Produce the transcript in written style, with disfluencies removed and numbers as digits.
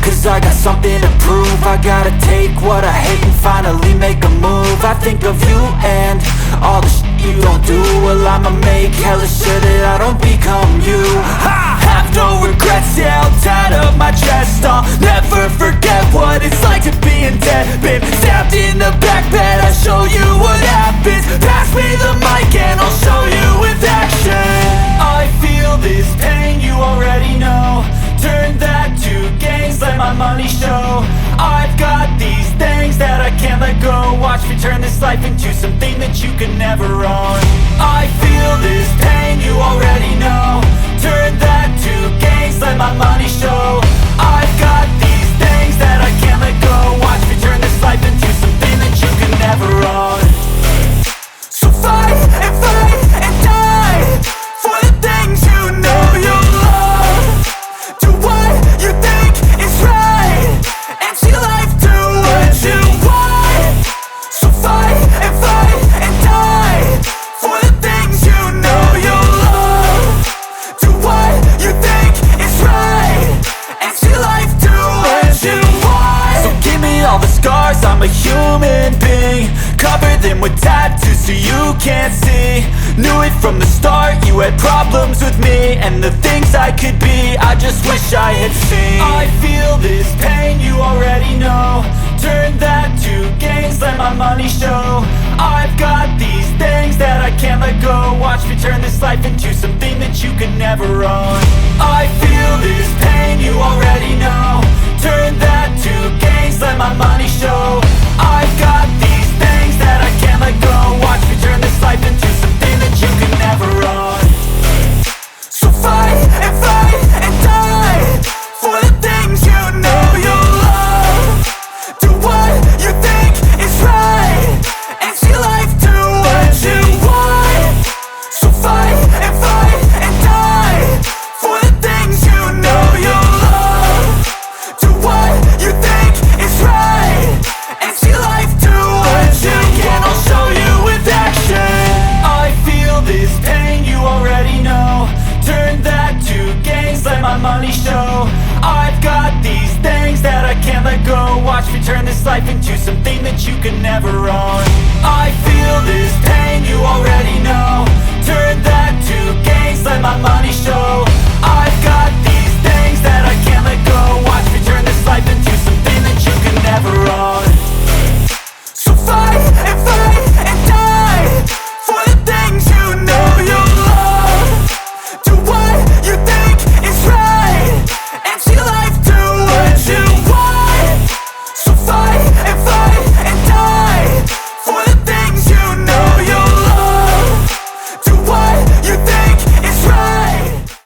cause I got something to prove. I gotta take what I hate and finally make a move. I think of you and all the shit you don't do. Well, I'ma make hella sure that I don't become you. I have no regrets, yeah, I'll tie up my chest. I'll never forget what it's like to be in debt. Been stabbed in the back bed, I'll show you what happens. Pass me the mic and I'll show you with action. I feel this pain, you already know. Turn that to gains, let my money show. I've got these things that I can't let go. Watch me turn this life into something that you could never own. I feel this pain, you already know. Turn that to gains, let my money show. I've got these things that I can't let go. Watch me turn this life into something that you could never own. So fight and die for the things you know you love. Do what you think is right and see life do what you want. So fight and die for the things you know you love. Do what you think is right and see life do what you want. So give me all the scars, I'm a human being. Cover them with tattoos so you can't see. Knew it from the start, you had problems with me and the things I could be, I just wish I had seen. I feel this pain, you already know. Turn that to gains, let my money show. I've got these things that I can't let go. Watch me turn this life into something that you could never own. I feel this pain, you already know. Turn that to gains, let my money show. I've got these things that I can't let go. Watch me turn this life into something that you could never own. So fight and die for the things you know you love. Do what you think is right and see life do what you want. So fight and die for the things you know you love. Do what you think is right and see life do what you can. I'll show you with action. I feel this pain, you already know. Turn that to gains, let my money show. I've got these things that I can't let go. Watch me turn this life into something that you could never own.